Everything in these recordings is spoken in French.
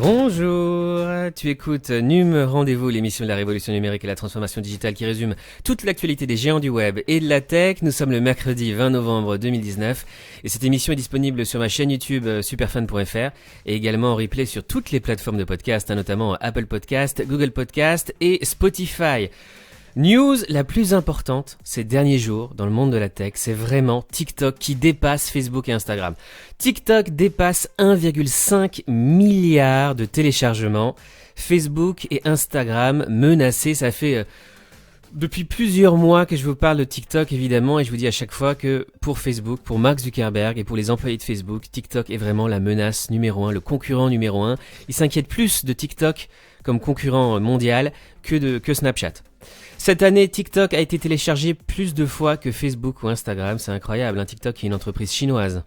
Bonjour, tu écoutes NUM Rendez-vous, l'émission de la révolution numérique et la transformation digitale qui résume toute l'actualité des géants du web et de la tech. Nous sommes le mercredi 20 novembre 2019 et cette émission est disponible sur ma chaîne YouTube superfan.fr et également en replay sur toutes les plateformes de podcast, notamment Apple Podcast, Google Podcast et Spotify. News la plus importante ces derniers jours dans le monde de la tech, c'est vraiment TikTok qui dépasse Facebook et Instagram. TikTok dépasse 1,5 milliard de téléchargements. Facebook et Instagram menacés, ça fait depuis plusieurs mois que je vous parle de TikTok évidemment et je vous dis à chaque fois que pour Facebook, pour Mark Zuckerberg et pour les employés de Facebook, TikTok est vraiment la menace numéro 1, le concurrent numéro 1. Ils s'inquiètent plus de TikTok comme concurrent mondial que Snapchat. Cette année, TikTok a été téléchargé plus de fois que Facebook ou Instagram. C'est incroyable, hein. TikTok est une entreprise chinoise.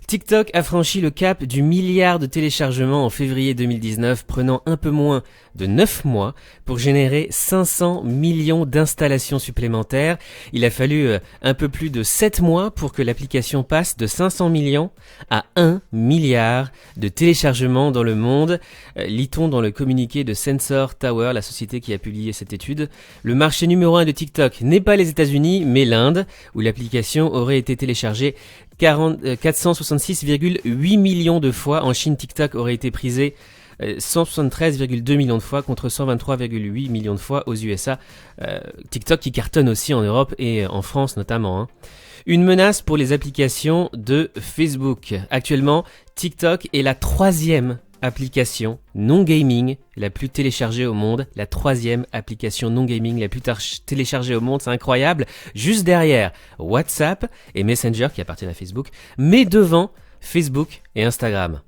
TikTok a franchi le cap du milliard de téléchargements en février 2019, prenant un peu moins de 9 mois pour générer 500 millions d'installations supplémentaires. Il a fallu un peu plus de 7 mois pour que l'application passe de 500 millions à 1 milliard de téléchargements dans le monde. Lit-on dans le communiqué de Sensor Tower, la société qui a publié cette étude. Le marché numéro 1 de TikTok n'est pas les États-Unis, mais l'Inde, où l'application aurait été téléchargée 466,8 millions de fois. En Chine, TikTok aurait été prisé 173,2 millions de fois contre 123,8 millions de fois aux USA. TikTok qui cartonne aussi en Europe et en France notamment, hein. Une menace pour les applications de Facebook. Actuellement, TikTok est la 3e application non gaming la plus téléchargée au monde, la 3e application non gaming la plus téléchargée au monde, c'est incroyable, juste derrière WhatsApp et Messenger qui appartiennent à Facebook, mais devant Facebook et Instagram.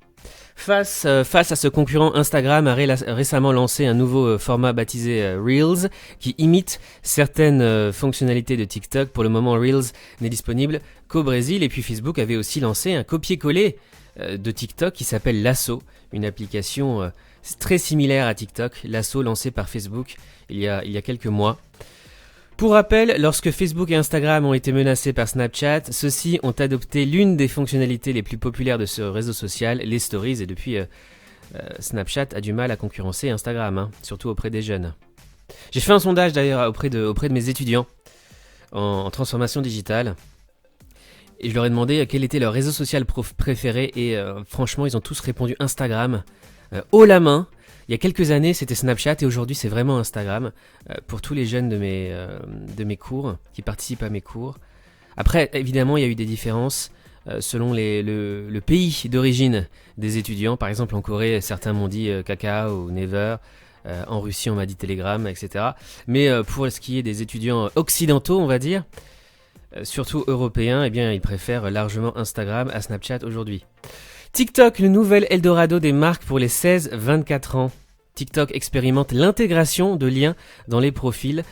Face à ce concurrent, Instagram a récemment lancé un nouveau format baptisé Reels qui imite certaines fonctionnalités de TikTok. Pour le moment, Reels n'est disponible qu'au Brésil et puis Facebook avait aussi lancé un copier-coller de TikTok qui s'appelle Lasso, une application très similaire à TikTok, Lasso lancé par Facebook il y a quelques mois. Pour rappel, lorsque Facebook et Instagram ont été menacés par Snapchat, ceux-ci ont adopté l'une des fonctionnalités les plus populaires de ce réseau social, les stories, et depuis Snapchat a du mal à concurrencer Instagram, hein, surtout auprès des jeunes. J'ai fait un sondage d'ailleurs auprès de mes étudiants en transformation digitale. Et je leur ai demandé quel était leur réseau social préféré et franchement ils ont tous répondu Instagram haut la main. Il y a quelques années c'était Snapchat et aujourd'hui c'est vraiment Instagram pour tous les jeunes de mes cours qui participent à mes cours. Après évidemment il y a eu des différences selon le pays d'origine des étudiants. Par exemple en Corée certains m'ont dit Kakao ou Never. En Russie on m'a dit Telegram, etc. Mais pour ce qui est des étudiants occidentaux on va dire, surtout européens, eh bien, ils préfèrent largement Instagram à Snapchat aujourd'hui. TikTok, le nouvel Eldorado des marques pour les 16-24 ans. TikTok expérimente l'intégration de liens dans les profils.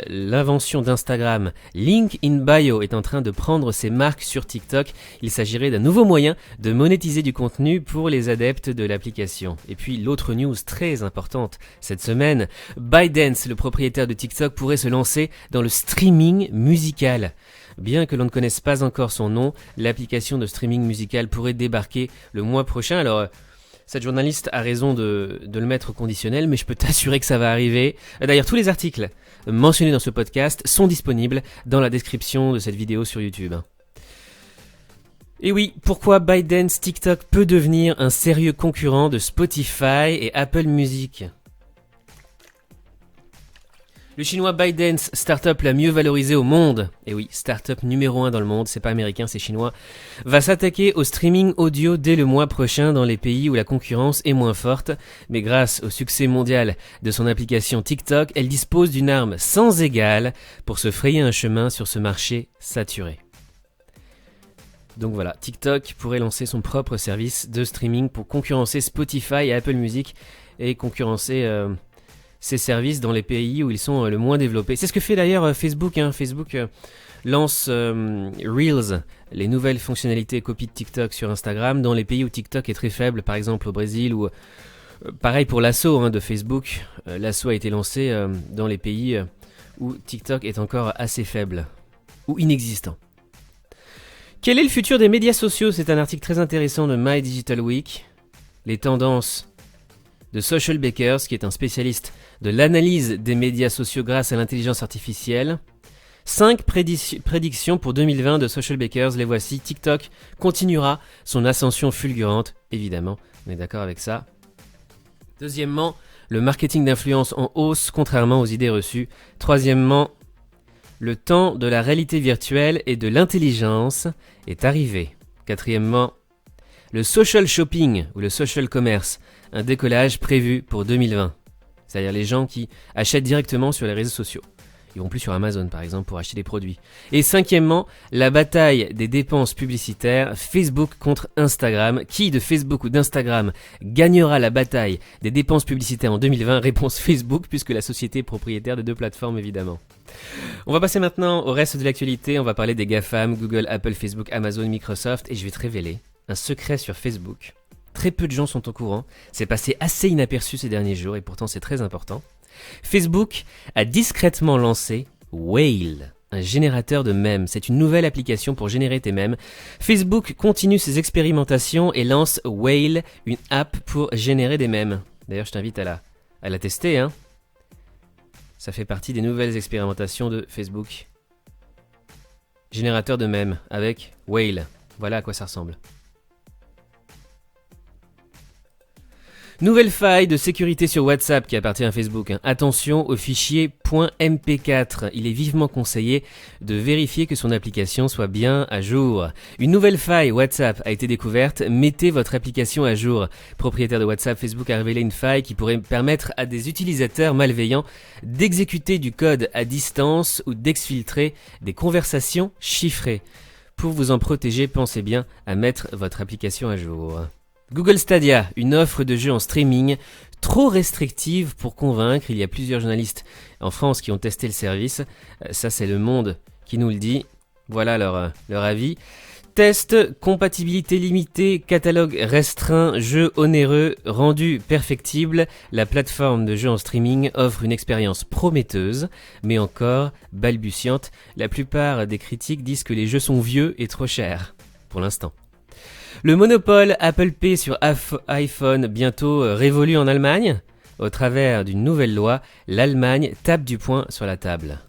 L'invention d'Instagram, Link in Bio, est en train de prendre ses marques sur TikTok. Il s'agirait d'un nouveau moyen de monétiser du contenu pour les adeptes de l'application. Et puis l'autre news très importante cette semaine, ByteDance, le propriétaire de TikTok, pourrait se lancer dans le streaming musical. Bien que l'on ne connaisse pas encore son nom, l'application de streaming musical pourrait débarquer le mois prochain. Alors, cette journaliste a raison de le mettre au conditionnel, mais je peux t'assurer que ça va arriver. D'ailleurs, tous les articles mentionnés dans ce podcast sont disponibles dans la description de cette vidéo sur YouTube. Et oui, pourquoi ByteDance TikTok peut devenir un sérieux concurrent de Spotify et Apple Music ? Le chinois ByteDance, startup la mieux valorisée au monde, et oui, startup numéro 1 dans le monde, c'est pas américain, c'est chinois, va s'attaquer au streaming audio dès le mois prochain dans les pays où la concurrence est moins forte. Mais grâce au succès mondial de son application TikTok, elle dispose d'une arme sans égale pour se frayer un chemin sur ce marché saturé. Donc voilà, TikTok pourrait lancer son propre service de streaming pour concurrencer Spotify et Apple Music et concurrencer ces services dans les pays où ils sont le moins développés. C'est ce que fait d'ailleurs Facebook. Facebook lance Reels, les nouvelles fonctionnalités copies de TikTok sur Instagram, dans les pays où TikTok est très faible, par exemple au Brésil, ou pareil pour Lasso de Facebook. Lasso a été lancé dans les pays où TikTok est encore assez faible, ou inexistant. Quel est le futur des médias sociaux ? C'est un article très intéressant de My Digital Week. Les tendances de Social Bakers, qui est un spécialiste de l'analyse des médias sociaux grâce à l'intelligence artificielle. 5 prédictions pour 2020 de Social Bakers, les voici. TikTok continuera son ascension fulgurante, évidemment, on est d'accord avec ça. Deuxièmement, le marketing d'influence en hausse, contrairement aux idées reçues. Troisièmement, le temps de la réalité virtuelle et de l'intelligence est arrivé. Quatrièmement, le social shopping ou le social commerce, un décollage prévu pour 2020. C'est-à-dire les gens qui achètent directement sur les réseaux sociaux. Ils vont plus sur Amazon par exemple pour acheter des produits. Et cinquièmement, la bataille des dépenses publicitaires, Facebook contre Instagram. Qui de Facebook ou d'Instagram gagnera la bataille des dépenses publicitaires en 2020? Réponse Facebook, puisque la société est propriétaire de 2 plateformes évidemment. On va passer maintenant au reste de l'actualité. On va parler des GAFAM, Google, Apple, Facebook, Amazon, Microsoft. Et je vais te révéler un secret sur Facebook. Très peu de gens sont au courant. C'est passé assez inaperçu ces derniers jours et pourtant c'est très important. Facebook a discrètement lancé Whale, un générateur de mèmes. C'est une nouvelle application pour générer tes mèmes. Facebook continue ses expérimentations et lance Whale, une app pour générer des mèmes. D'ailleurs, je t'invite à la tester, hein. Ça fait partie des nouvelles expérimentations de Facebook. Générateur de mèmes avec Whale. Voilà à quoi ça ressemble. Nouvelle faille de sécurité sur WhatsApp qui appartient à Facebook. Attention au fichier .mp4. Il est vivement conseillé de vérifier que son application soit bien à jour. Une nouvelle faille WhatsApp a été découverte. Mettez votre application à jour. Propriétaire de WhatsApp, Facebook a révélé une faille qui pourrait permettre à des utilisateurs malveillants d'exécuter du code à distance ou d'exfiltrer des conversations chiffrées. Pour vous en protéger, pensez bien à mettre votre application à jour. Google Stadia, une offre de jeux en streaming trop restrictive pour convaincre. Il y a plusieurs journalistes en France qui ont testé le service. Ça, c'est Le Monde qui nous le dit. Voilà leur avis. Test, compatibilité limitée, catalogue restreint, jeux onéreux, rendu perfectible. La plateforme de jeux en streaming offre une expérience prometteuse, mais encore balbutiante. La plupart des critiques disent que les jeux sont vieux et trop chers, pour l'instant. Le monopole Apple Pay sur iPhone bientôt révolu en Allemagne. Au travers d'une nouvelle loi, l'Allemagne tape du poing sur la table.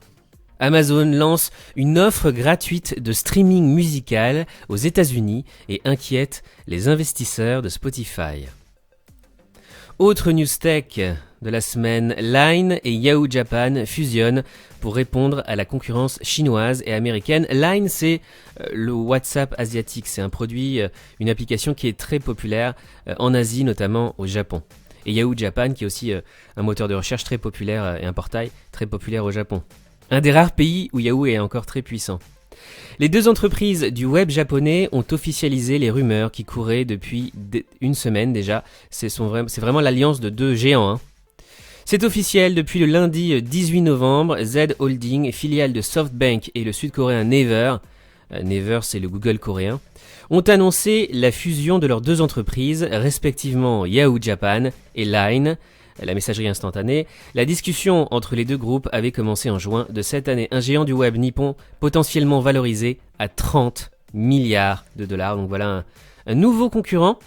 Amazon lance une offre gratuite de streaming musical aux États-Unis et inquiète les investisseurs de Spotify. Autre news tech de la semaine, Line et Yahoo Japan fusionnent pour répondre à la concurrence chinoise et américaine. Line, c'est le WhatsApp asiatique. C'est un produit, une application qui est très populaire en Asie, notamment au Japon. Et Yahoo Japan, qui est aussi un moteur de recherche très populaire et un portail très populaire au Japon. Un des rares pays où Yahoo est encore très puissant. Les 2 entreprises du web japonais ont officialisé les rumeurs qui couraient depuis une semaine déjà. C'est vraiment l'alliance de 2 géants, hein. C'est officiel, depuis le lundi 18 novembre, Z Holding, filiale de SoftBank et le sud-coréen Naver, Naver c'est le Google coréen, ont annoncé la fusion de leurs 2 entreprises, respectivement Yahoo Japan et Line, la messagerie instantanée. La discussion entre les 2 groupes avait commencé en juin de cette année. Un géant du web nippon potentiellement valorisé à 30 milliards de dollars. Donc voilà un nouveau concurrent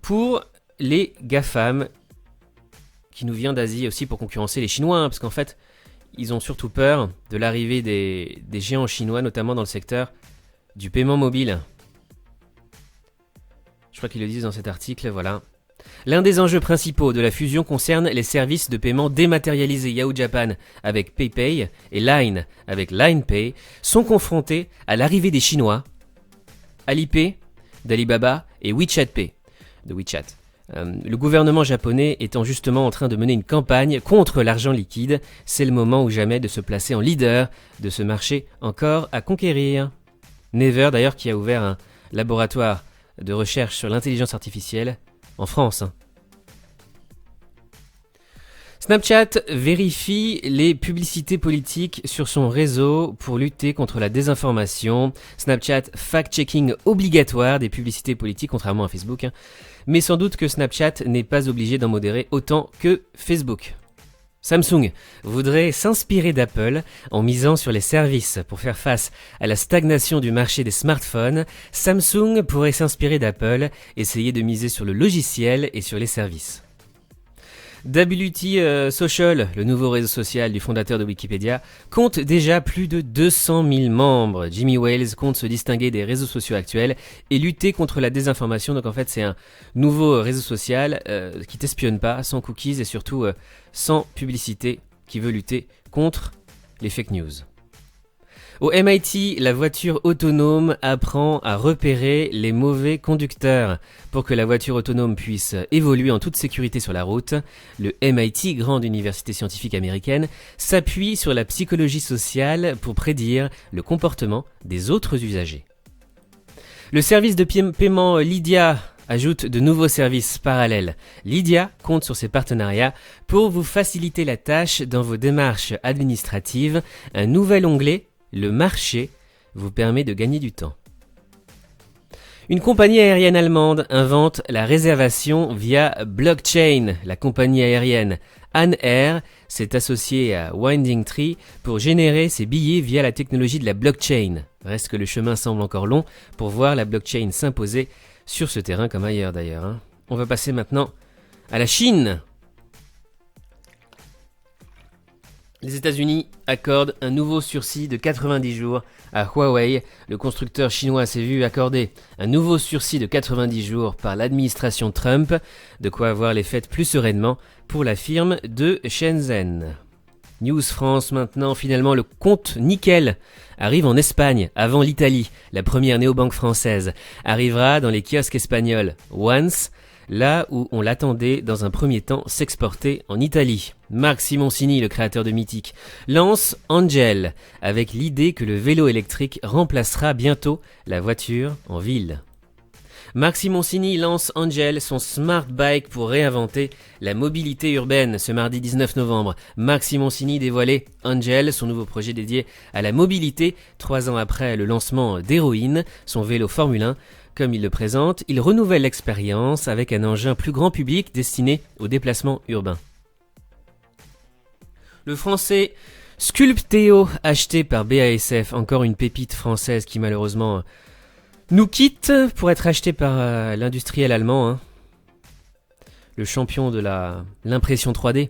pour les GAFAM qui nous vient d'Asie aussi pour concurrencer les Chinois, hein, parce qu'en fait, ils ont surtout peur de l'arrivée des géants chinois, notamment dans le secteur du paiement mobile. Je crois qu'ils le disent dans cet article, voilà. L'un des enjeux principaux de la fusion concerne les services de paiement dématérialisés. Yahoo Japan avec PayPay et Line avec LinePay sont confrontés à l'arrivée des Chinois, Alipay d'Alibaba et WeChat Pay de WeChat. Le gouvernement japonais étant justement en train de mener une campagne contre l'argent liquide, c'est le moment ou jamais de se placer en leader de ce marché encore à conquérir. Naver d'ailleurs qui a ouvert un laboratoire de recherche sur l'intelligence artificielle en France. Snapchat vérifie les publicités politiques sur son réseau pour lutter contre la désinformation. Snapchat fact-checking obligatoire des publicités politiques, contrairement à Facebook. Mais sans doute que Snapchat n'est pas obligé d'en modérer autant que Facebook. Samsung voudrait s'inspirer d'Apple en misant sur les services pour faire face à la stagnation du marché des smartphones. Samsung pourrait s'inspirer d'Apple, essayer de miser sur le logiciel et sur les services. WT Social, le nouveau réseau social du fondateur de Wikipédia, compte déjà plus de 200 000 membres. Jimmy Wales compte se distinguer des réseaux sociaux actuels et lutter contre la désinformation. Donc en fait, c'est un nouveau réseau social qui t'espionne pas, sans cookies et surtout sans publicité, qui veut lutter contre les fake news. Au MIT, la voiture autonome apprend à repérer les mauvais conducteurs. Pour que la voiture autonome puisse évoluer en toute sécurité sur la route, le MIT, grande université scientifique américaine, s'appuie sur la psychologie sociale pour prédire le comportement des autres usagers. Le service de paiement Lydia ajoute de nouveaux services parallèles. Lydia compte sur ses partenariats pour vous faciliter la tâche dans vos démarches administratives. Un nouvel onglet, le marché, vous permet de gagner du temps. Une compagnie aérienne allemande invente la réservation via blockchain. La compagnie aérienne Han Air s'est associée à Winding Tree pour générer ses billets via la technologie de la blockchain. Reste que le chemin semble encore long pour voir la blockchain s'imposer sur ce terrain comme ailleurs d'ailleurs. On va passer maintenant à la Chine. Les États-Unis accordent un nouveau sursis de 90 jours à Huawei. Le constructeur chinois s'est vu accorder un nouveau sursis de 90 jours par l'administration Trump, de quoi avoir les fêtes plus sereinement pour la firme de Shenzhen. News France maintenant, finalement le compte nickel arrive en Espagne avant l'Italie. La première néobanque française arrivera dans les kiosques espagnols Once, là où on l'attendait dans un premier temps s'exporter en Italie. Marc Simoncini, le créateur de Mythique, lance Angel avec l'idée que le vélo électrique remplacera bientôt la voiture en ville. Marc Simoncini lance Angel, son smart bike pour réinventer la mobilité urbaine. Ce mardi 19 novembre, Marc Simoncini dévoilait Angel, son nouveau projet dédié à la mobilité. 3 ans après le lancement d'Héroïne, son vélo Formule 1, comme il le présente, il renouvelle l'expérience avec un engin plus grand public destiné au déplacement urbain. Le français Sculpteo, acheté par BASF, encore une pépite française qui malheureusement nous quitte pour être acheté par l'industriel allemand, le champion de l'impression 3D.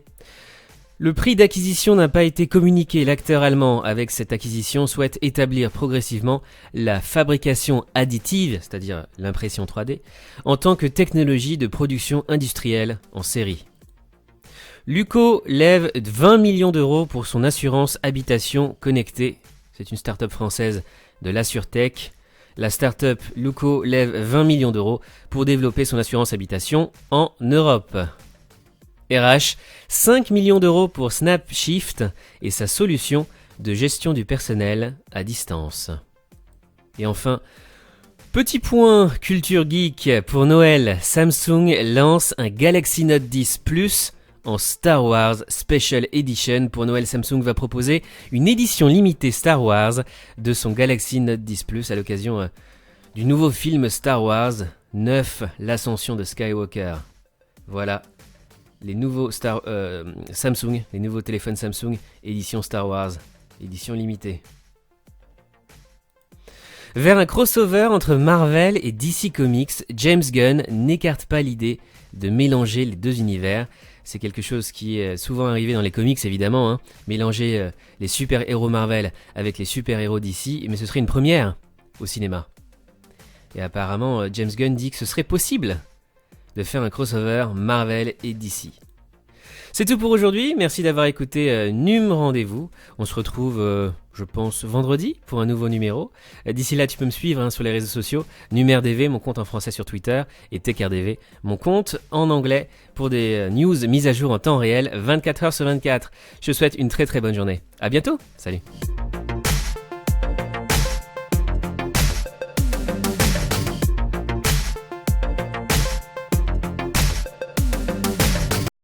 Le prix d'acquisition n'a pas été communiqué. L'acteur allemand, avec cette acquisition, souhaite établir progressivement la fabrication additive, c'est-à-dire l'impression 3D, en tant que technologie de production industrielle en série. Luco lève 20 millions d'euros pour son assurance habitation connectée. C'est une start-up française de l'AssureTech. La start-up Luco lève 20 millions d'euros pour développer son assurance habitation en Europe. RH, 5 millions d'euros pour Snapshift et sa solution de gestion du personnel à distance. Et enfin, petit point culture geek pour Noël, Samsung lance un Galaxy Note 10 Plus en Star Wars Special Edition. Pour Noël, Samsung va proposer une édition limitée Star Wars de son Galaxy Note 10 Plus à l'occasion du nouveau film Star Wars 9, l'ascension de Skywalker. Voilà, les nouveaux Samsung, les nouveaux téléphones Samsung, édition Star Wars, édition limitée. Vers un crossover entre Marvel et DC Comics, James Gunn n'écarte pas l'idée de mélanger les deux univers. C'est quelque chose qui est souvent arrivé dans les comics, évidemment, mélanger les super-héros Marvel avec les super-héros DC, mais ce serait une première au cinéma. Et apparemment, James Gunn dit que ce serait possible de faire un crossover Marvel et DC. C'est tout pour aujourd'hui, merci d'avoir écouté Num Rendez-vous. On se retrouve, je pense, vendredi pour un nouveau numéro. D'ici là, tu peux me suivre sur les réseaux sociaux. NumRDV, mon compte en français sur Twitter, et TechRDV, mon compte en anglais pour des news mises à jour en temps réel, 24h sur 24. Je te souhaite une très très bonne journée. À bientôt, salut.